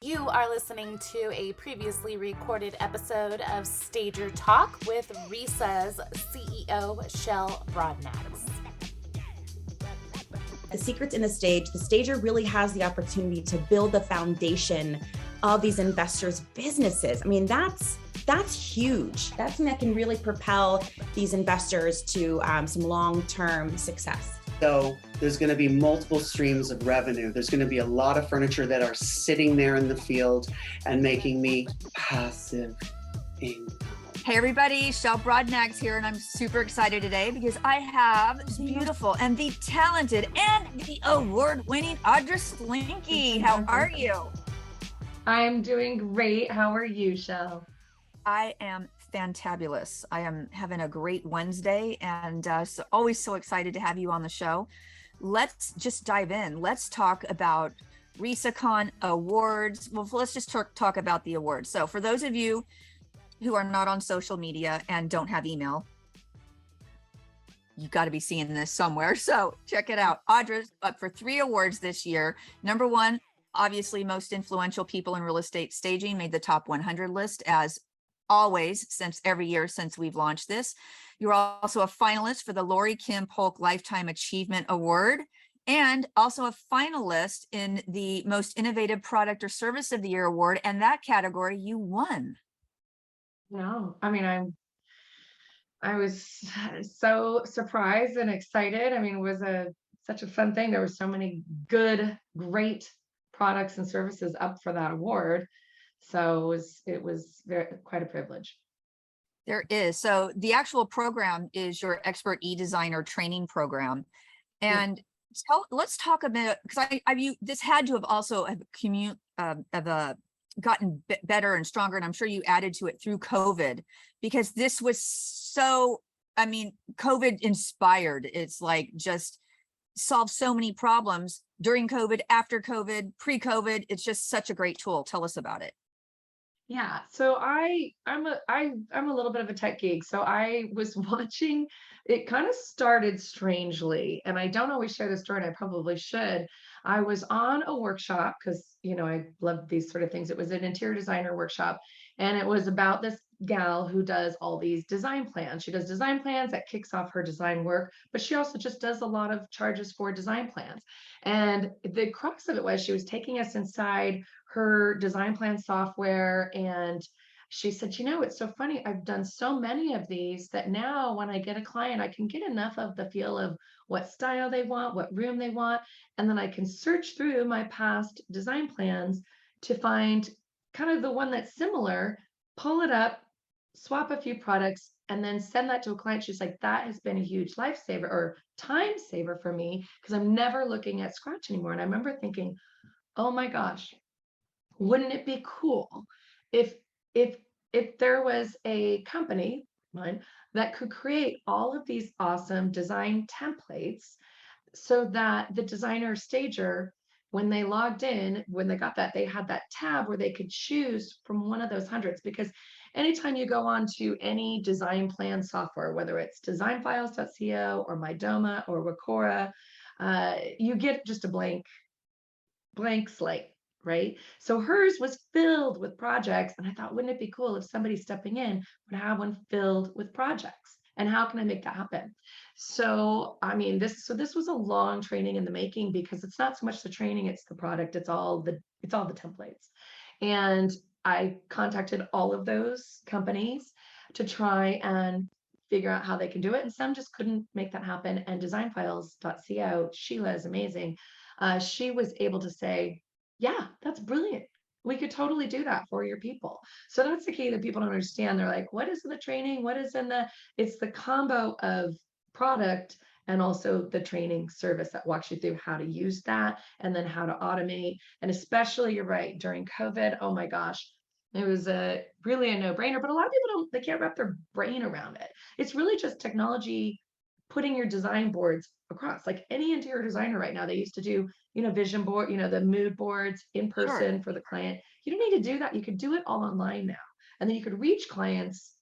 You are listening to a previously recorded episode of Stager Talk with RESA's CEO Shell Brodnax. The secret's in the stage. The stager really has the opportunity to build the foundation of these investors' businesses. I mean, that's huge. That's something that can really propel these investors to some long-term success. So there's going to be multiple streams of revenue. There's going to be a lot of furniture that are sitting there in the field and making me passive income. Hey everybody, Shell Brodnax here, and I'm super excited today because I have this beautiful and the talented and the award-winning Audra Slinkey. How are you? I'm doing great. How are you, Shell? I am fantabulous. I am having a great Wednesday and always so excited to have you on the show. Let's just dive in. Let's talk about RESACon awards. Well, let's just talk about the awards. So for those of you who are not on social media and don't have email, you've got to be seeing this somewhere. So check it out. Audra's up for 3 awards this year. Number 1, obviously most influential people in real estate staging, made the top 100 list as always since every year since we've launched this. You're also a finalist for the Lori Kim Polk Lifetime Achievement Award, and also a finalist in the Most Innovative Product or Service of the Year Award. And that category you won. No, I mean, I was so surprised and excited. I mean, it was such a fun thing. There were so many great products and services up for that award. So it was quite a privilege. There is. So the actual program is your expert EDesigner training program. And let's talk a bit, because this had to have also gotten better and stronger, and I'm sure you added to it through COVID, because this was so, I mean, COVID inspired. It's like just solved so many problems during COVID, after COVID, pre-COVID. It's just such a great tool. Tell us about it. Yeah, so I'm a little bit of a tech geek. So I was watching, it kind of started strangely, and I don't always share the story, and I probably should. I was on a workshop because, I love these sort of things. It was an interior designer workshop, and it was about this gal who does all these design plans. She does design plans that kicks off her design work, but she also just does a lot of charges for design plans. And the crux of it was she was taking us inside her design plan software, and she said, it's so funny. I've done so many of these that now when I get a client, I can get enough of the feel of what style they want, what room they want. And then I can search through my past design plans to find kind of the one that's similar, pull it up, swap a few products, and then send that to a client. She's like, that has been a huge lifesaver or time saver for me, because I'm never looking at scratch anymore. And I remember thinking, oh my gosh, wouldn't it be cool if there was a company, mine, that could create all of these awesome design templates so that the designer stager, when they logged in, when they got that, they had that tab where they could choose from one of those hundreds. Because anytime you go on to any design plan software, whether it's designfiles.co or Mydoma or Wacora, you get just a blank slate, right? So hers was filled with projects, and I thought, wouldn't it be cool if somebody stepping in would have one filled with projects? And how can I make that happen? So, I mean, this was a long training in the making, because it's not so much the training, it's the product, it's all the templates. And I contacted all of those companies to try and figure out how they can do it. And some just couldn't make that happen. And designfiles.co, Sheila is amazing. She was able to say, yeah, that's brilliant. We could totally do that for your people. So that's the key that people don't understand. They're like, what is in the training? What is in it's the combo of product and also the training service that walks you through how to use that and then how to automate. And especially, you're right, during COVID, oh my gosh, it was really a no-brainer, but a lot of people they can't wrap their brain around it. It's really just technology putting your design boards across. Like any interior designer right now, they used to do, vision board, the mood boards in person for the client. You don't need to do that. You could do it all online now. And then you could reach clients,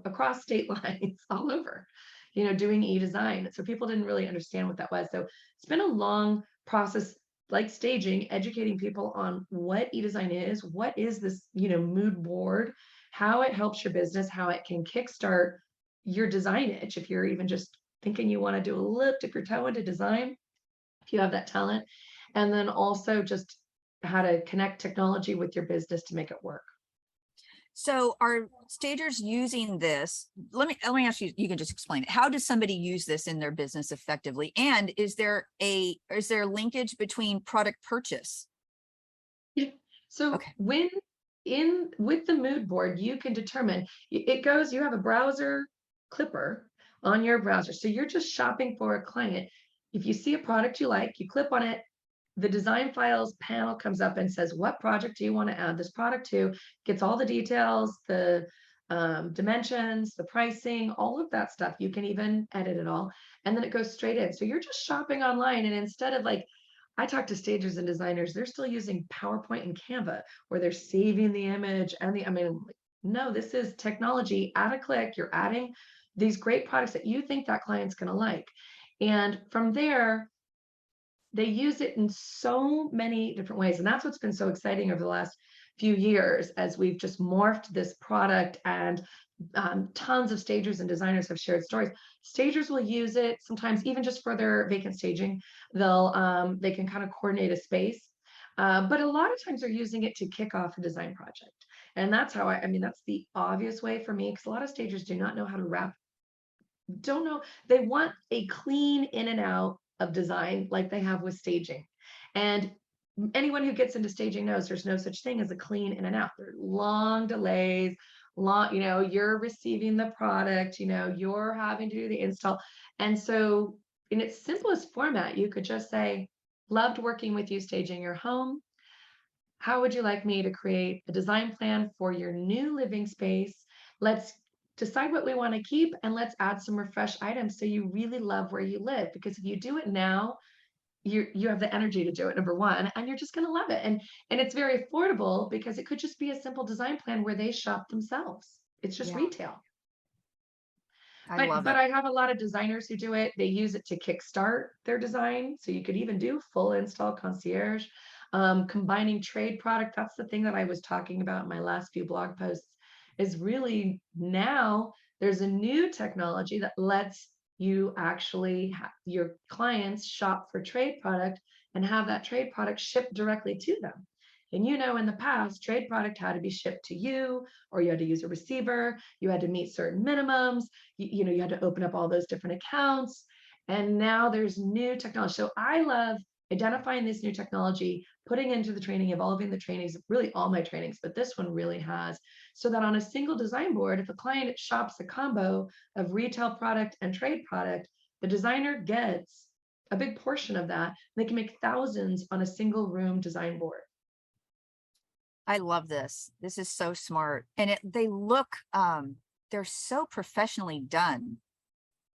across state lines all over, doing e-design. So people didn't really understand what that was. So it's been a long process like staging, educating people on what eDesign is, what is this, mood board, how it helps your business, how it can kickstart your design itch. If you're even just thinking you want to do a little, dip your toe into design, if you have that talent, and then also just how to connect technology with your business to make it work. So are stagers using this? Let me ask you, you can just explain it. How does somebody use this in their business effectively? And is there linkage between product purchase? Yeah. So Okay. with the mood board, you can determine you have a browser clipper on your browser. So you're just shopping for a client. If you see a product you like, you click on it, the design files panel comes up and says, what project do you want to add this product to? Gets all the details, the dimensions, the pricing, all of that stuff. You can even edit it all. And then it goes straight in. So you're just shopping online. And instead of I talk to stagers and designers, they're still using PowerPoint and Canva, where they're saving the image no, this is technology. At a click, you're adding these great products that you think that client's going to like. And from there, they use it in so many different ways. And that's what's been so exciting over the last few years, as we've just morphed this product, and tons of stagers and designers have shared stories. Stagers will use it sometimes even just for their vacant staging. They can kind of coordinate a space. But a lot of times they're using it to kick off a design project. And that's how that's the obvious way for me, because a lot of stagers do not know how to don't know. They want a clean in and out of design like they have with staging. And anyone who gets into staging knows there's no such thing as a clean in and out. There are long delays, you're receiving the product, you're having to do the install. And so in its simplest format, you could just say, loved working with you staging your home. How would you like me to create a design plan for your new living space? Let's decide what we want to keep, and let's add some refresh items so you really love where you live. Because if you do it now, you have the energy to do it, number one, and you're just going to love it. And it's very affordable, because it could just be a simple design plan where they shop themselves. It's just retail. But I have a lot of designers who do it. They use it to kickstart their design. So you could even do full install concierge, combining trade product. That's the thing that I was talking about in my last few blog posts, is really now there's a new technology that lets you actually have your clients shop for trade product and have that trade product shipped directly to them. And in the past, trade product had to be shipped to you, or you had to use a receiver, you had to meet certain minimums, you had to open up all those different accounts. And now there's new technology. So I love identifying this new technology, putting into the training, evolving the trainings, really all my trainings, but this one really has, so that on a single design board, if a client shops a combo of retail product and trade product, the designer gets a big portion of that. They can make thousands on a single room design board. I love this. This is so smart. And they look, they're so professionally done.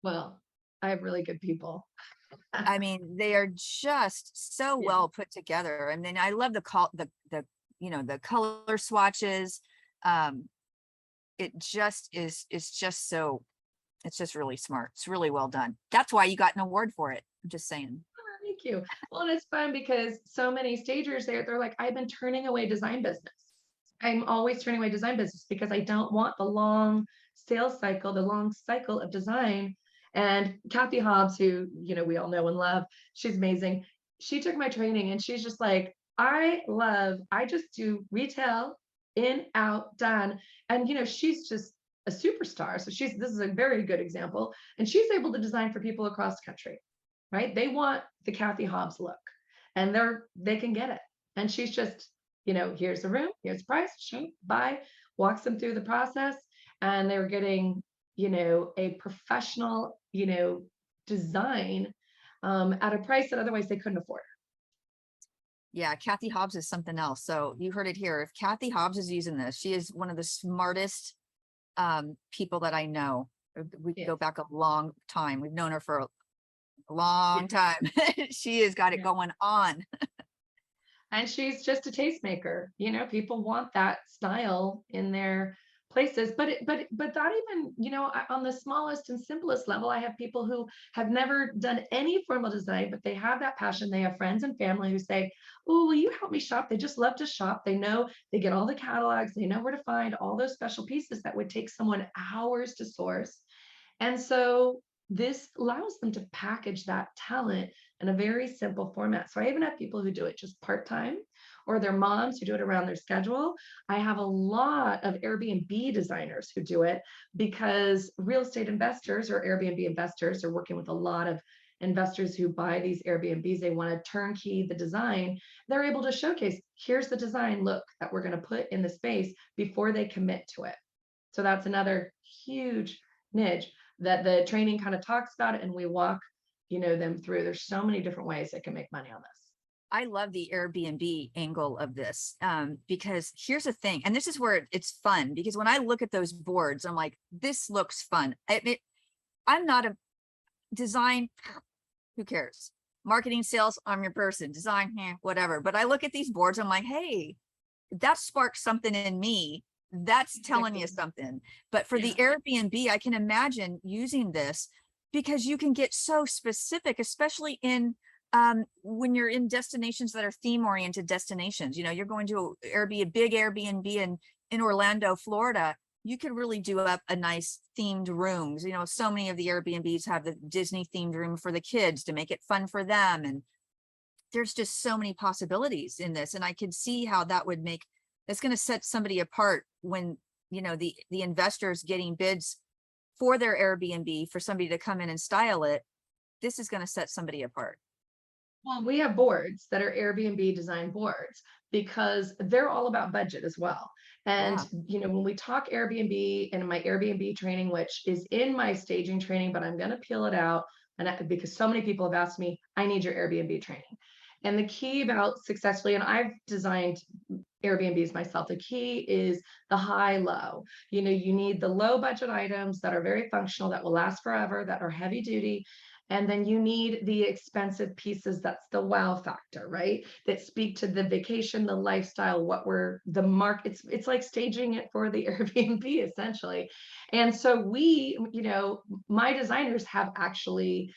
Well, I have really good people. They are just so well put together. I love the color swatches. It just is, it's just really smart. It's really well done. That's why you got an award for it. I'm just saying. Thank you. Well, and it's fun because so many stagers they're like, I've been turning away design business. I'm always turning away design business because I don't want the long sales cycle, the long cycle of design. And Kathy Hobbs, who, we all know and love, she's amazing. She took my training and she's just like, I just do retail, in, out, done. And, she's just a superstar. So this is a very good example. And she's able to design for people across the country, right? They want the Kathy Hobbs look, and they can get it. And she's just, here's the room, here's the price, buy, walks them through the process. And they're getting, a professional, design at a price that otherwise they couldn't afford. Yeah, Kathy Hobbs is something else. So you heard it here. If Kathy Hobbs is using this, she is one of the smartest people that I know. We go back a long time. We've known her for a long time. She has got it going on. And she's just a tastemaker. People want that style in their places. But that even, on the smallest and simplest level, I have people who have never done any formal design, but they have that passion. They have friends and family who say, oh, will you help me shop? They just love to shop. They know, they get all the catalogs, they know where to find all those special pieces that would take someone hours to source. And so this allows them to package that talent in a very simple format. So I even have people who do it just part-time, or their moms who do it around their schedule. I have a lot of Airbnb designers who do it, because real estate investors or Airbnb investors are working with a lot of investors who buy these Airbnbs. They want to turnkey the design. They're able to showcase, here's the design look that we're going to put in the space before they commit to it. So that's another huge niche that the training kind of talks about it, and we walk, them through. There's so many different ways they can make money on this. I love the Airbnb angle of this, because here's the thing, and this is where it's fun, because when I look at those boards, I'm like, this looks fun. I'm not a design, who cares? Marketing, sales, I'm your person. Design, whatever. But I look at these boards, I'm like, hey, that sparks something in me. That's telling you something. But for the Airbnb, I can imagine using this, because you can get so specific, especially in when you're in destinations that are theme-oriented destinations. You're going to a big Airbnb in Orlando, Florida. You could really do up a nice themed rooms. So many of the Airbnbs have the Disney themed room for the kids to make it fun for them. And there's just so many possibilities in this. And I could see how that's going to set somebody apart when, the investors getting bids for their Airbnb for somebody to come in and style it. This is going to set somebody apart. Well, we have boards that are Airbnb design boards, because they're all about budget as well. And, when we talk Airbnb and my Airbnb training, which is in my staging training, but I'm going to peel it out, because so many people have asked me, I need your Airbnb training. And the key about successfully, and I've designed Airbnbs myself, the key is the high low. You need the low budget items that are very functional, that will last forever, that are heavy duty. And then you need the expensive pieces, that's the wow factor, right? That speak to the vacation, the lifestyle, the market. It's like staging it for the Airbnb essentially. And so my designers have actually,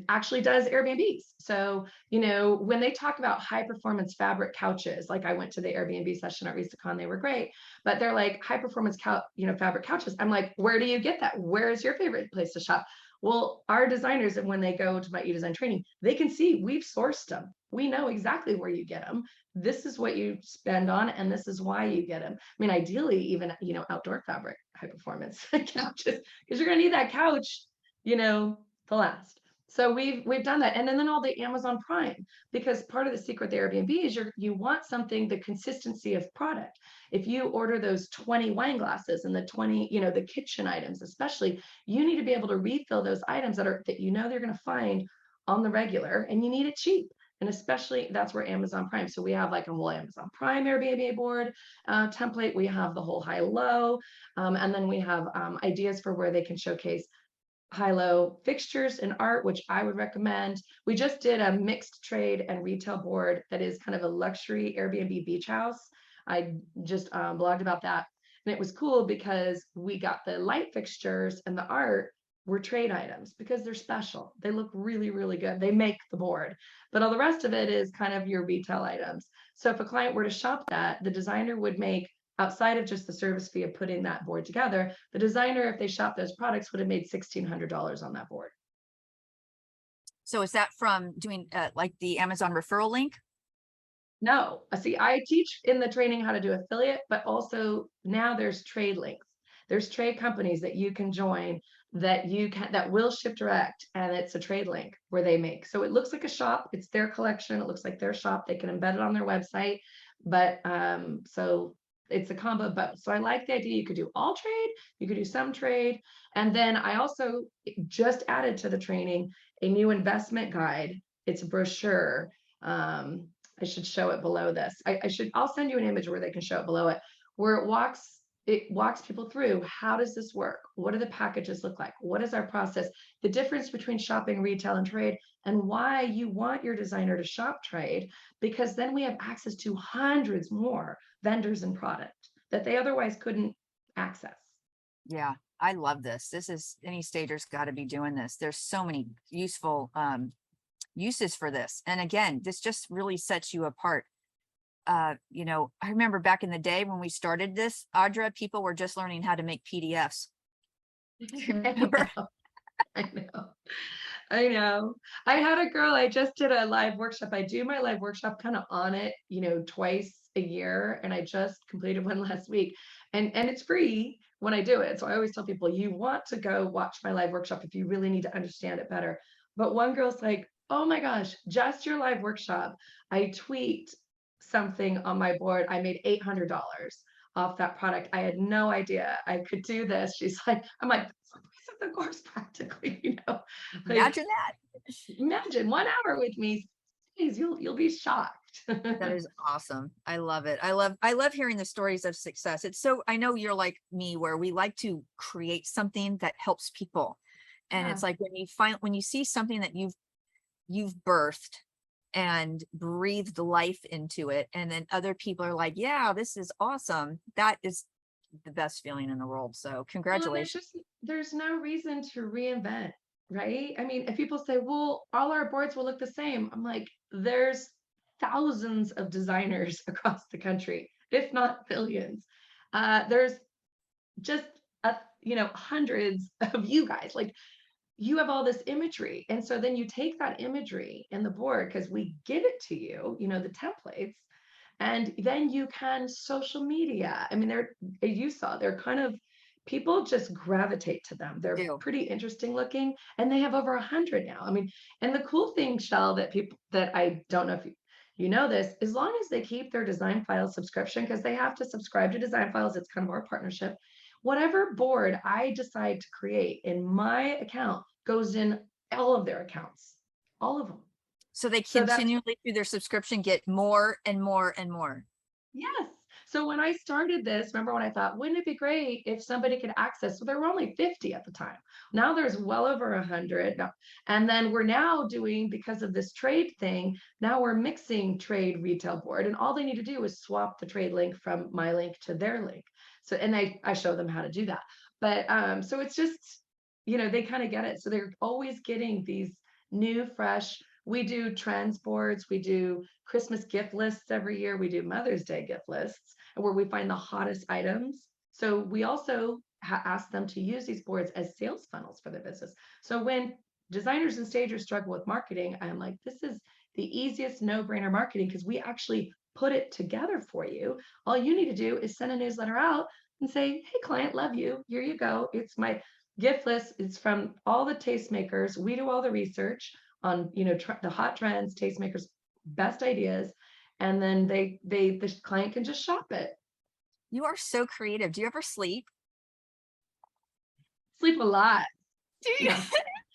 actually does Airbnbs. So, when they talk about high performance fabric couches, like I went to the Airbnb session at RESACon, they were great, but they're like high performance fabric couches. I'm like, where do you get that? Where is your favorite place to shop? Well, our designers, and when they go to my EDesign training, they can see we've sourced them. We know exactly where you get them. This is what you spend on, and this is why you get them. I mean, ideally, even, outdoor fabric, high performance couches, because you're going to need that couch, to last. So we've done that. And then all the Amazon Prime, because part of the secret of the Airbnb is you want something, the consistency of product. If you order those 20 wine glasses and the 20, the kitchen items, especially, you need to be able to refill those items that they're going to find on the regular, and you need it cheap. And especially that's where Amazon Prime. So we have like a whole Amazon Prime Airbnb board template. We have the whole high low. And then we have ideas for where they can showcase high-low fixtures and art, which I would recommend. We just did a mixed trade and retail board that is kind of a luxury Airbnb beach house. I just blogged about that. And it was cool because we got the light fixtures and the art were trade items because they're special. They look really, really good. They make the board, but all the rest of it is kind of your retail items. So if a client were to shop that, the designer would make, outside of just the service fee of putting that board together, the designer, if they shop those products, would have made $1,600 on that board. So is that from doing like the Amazon referral link? No, see, I teach in the training how to do affiliate, but also now there's trade links. There's trade companies that you can join that will ship direct, and it's a trade link where they make. So it looks like a shop. It's their collection. It looks like their shop. They can embed it on their website, but so it's a combo of both. So I like the idea. You could do all trade, you could do some trade. And then I also just added to the training a new investment guide. It's a brochure. I should show it below this. I'll send you an image where they can show it below it, where it walks people through. How does this work? What do the packages look like? What is our process? The difference between shopping, retail, and trade, and why you want your designer to shop trade, because then we have access to hundreds more vendors and product that they otherwise couldn't access. Yeah, I love this. This is, any stager's got to be doing this. There's so many useful uses for this. And again, this just really sets you apart. You know, I remember back in the day when we started this, Audra, people were just learning how to make PDFs. Remember? I know. I know. I had a girl, I just did a live workshop. I do my live workshop kind of on it, you know, twice a year. And I just completed one last week. And it's free when I do it. So I always tell people, you want to go watch my live workshop if you really need to understand it better. But one girl's like, oh my gosh, just your live workshop. I tweaked something on my board. I made $800 off that product. I had no idea I could do this. She's like, I'm like, that's the price of the course practically, you know. Like, Imagine that. imagine 1 hour with me. Please, you'll be shocked. That is awesome. I love it. I love hearing the stories of success. It's so, I know you're like me, where we like to create something that helps people. And Yeah. it's like when you see something that you've birthed and breathed life into it, and then other people are like, yeah, this is awesome. That is the best feeling in the world. So Well, congratulations. there's no reason to reinvent, right? I mean, if people say, well, all our boards will look the same, I'm like, there's thousands of designers across the country, if not billions. There's just hundreds of you guys. Like, you have all this imagery. And so then you take that imagery in the board, because we give it to you, you know, the templates, and then you can social media. I mean, you saw, they're kind of, people just gravitate to them. They're Do. pretty interesting looking, and they have over 100 now. I mean, and the cool thing, Shell, that I don't know if you know this, as long as they keep their design file subscription, because they have to subscribe to design files, it's kind of our partnership. Whatever board I decide to create in my account goes in all of their accounts, all of them. So they So that's, continually through their subscription get more and more and more. yes. So when I started this, remember when I thought, wouldn't it be great if somebody could access? So there were only 50 at the time. Now there's well over 100. And then we're now doing, because of this trade thing, now we're mixing trade retail board, and all they need to do is swap the trade link from my link to their link. So, and I show them how to do that. But so it's just, you know, they kind of get it. So they're always getting these new, fresh. We do trends boards. We do Christmas gift lists every year. We do Mother's Day gift lists, where we find the hottest items. So we also ask them to use these boards as sales funnels for their business. So when designers and stagers struggle with marketing, I'm like, this is the easiest no-brainer marketing, because we actually put it together for you. All you need to do is send a newsletter out and say, hey, client, love you. Here you go. It's my gift list. It's from all the tastemakers. We do all the research on, you know, the hot trends, tastemakers, best ideas. And then the client can just shop it. You are so creative. Do you ever sleep? Sleep a lot. Do you? Yeah.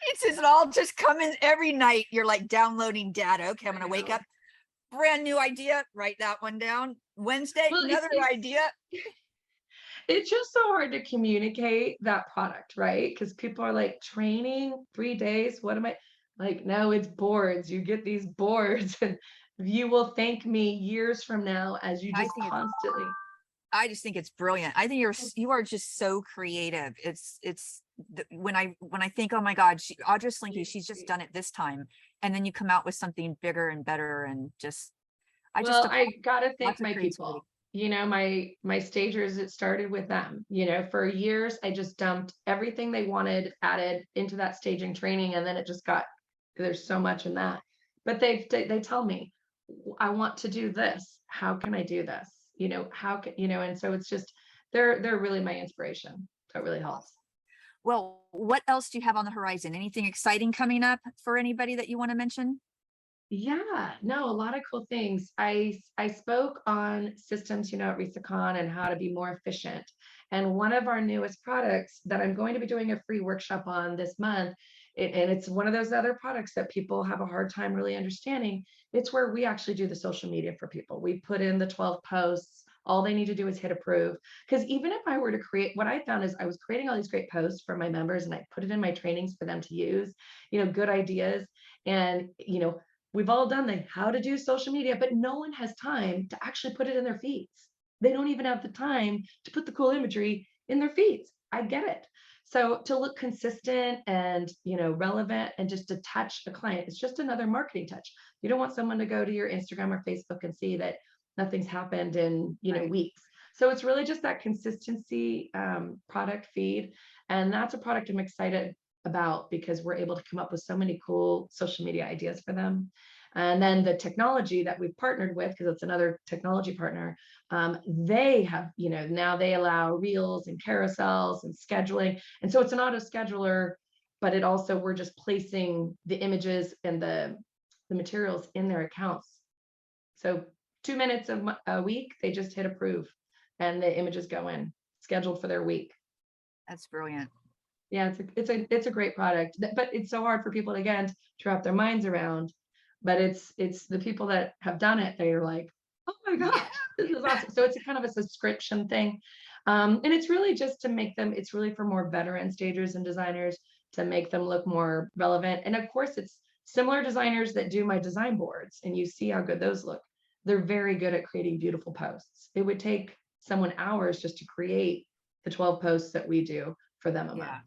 It's just all just coming every night. You're like downloading data. Okay, I'm going to wake up. Brand new idea. Write that one down. Wednesday, Well, another idea. It's just so hard to communicate that product, right? Because people are like, training 3 days. What am I like? No, it's boards. You get these boards, and you will thank me years from now, as you just constantly. I just think it's brilliant. I think you are just so creative. When I think, oh my God, Audra Slinkey, she's just done it this time. And then you come out with something bigger and better, and I gotta thank my people. You know, my stagers, it started with them. You know, for years, I just dumped everything they wanted, added into that staging training. And then it just there's so much in that. But they tell me, I want to do this. How can I do this? You know, and so it's just, they're really my inspiration. So it really helps. Well, what else do you have on the horizon? Anything exciting coming up for anybody that you want to mention? Yeah, no, a lot of cool things. I spoke on systems, you know, at RESACon, and how to be more efficient. And one of our newest products that I'm going to be doing a free workshop on this month, and it's one of those other products that people have a hard time really understanding. It's where we actually do the social media for people. We put in the 12 posts. All they need to do is hit approve. Because even if I were to create, what I found is I was creating all these great posts for my members, and I put it in my trainings for them to use, you know, good ideas. And, you know, we've all done how to do social media, but no one has time to actually put it in their feeds. they don't even have the time to put the cool imagery in their feeds. I get it. So to look consistent and, relevant and just to touch a client, it's just another marketing touch. You don't want someone to go to your Instagram or Facebook and see that nothing's happened in, Right. weeks. So it's really just that consistency product feed. And that's a product I'm excited about because we're able to come up with so many cool social media ideas for them. And then the technology that we've partnered with, because it's another technology partner, they have, now they allow reels and carousels and scheduling. And so it's an auto scheduler, but it also, we're just placing the images and the materials in their accounts. So 2 minutes a week, they just hit approve and the images go in, scheduled for their week. That's brilliant. Yeah, it's a great product, but it's so hard for people again to wrap their minds around. But it's the people that have done it, they're like, oh my gosh, this is awesome. So it's a kind of a subscription thing. And it's really just to make them, it's really for more veteran stagers and designers to make them look more relevant. And of course, it's similar designers that do my design boards, and you see how good those look. They're very good at creating beautiful posts. It would take someone hours just to create the 12 posts that we do for them a month. Yeah.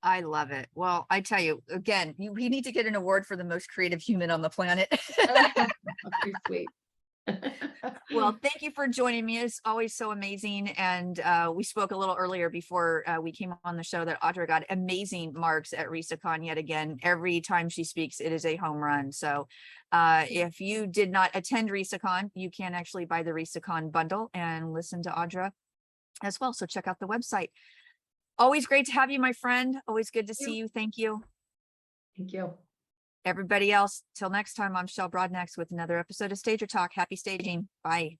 I love it. Well, I tell you, again, we need to get an award for the most creative human on the planet. Pretty sweet. Well, thank you for joining me. It's always so amazing. And we spoke a little earlier before we came on the show that Audra got amazing marks at RESACon yet again. Every time she speaks, it is a home run. So if you did not attend RESACon, you can actually buy the RESACon bundle and listen to Audra as well. So check out the website. Always great to have you, my friend. Always good to see you. Thank you. Thank you. Everybody else, till next time, I'm Shell Brodnax with another episode of Stager Talk. Happy staging. Bye.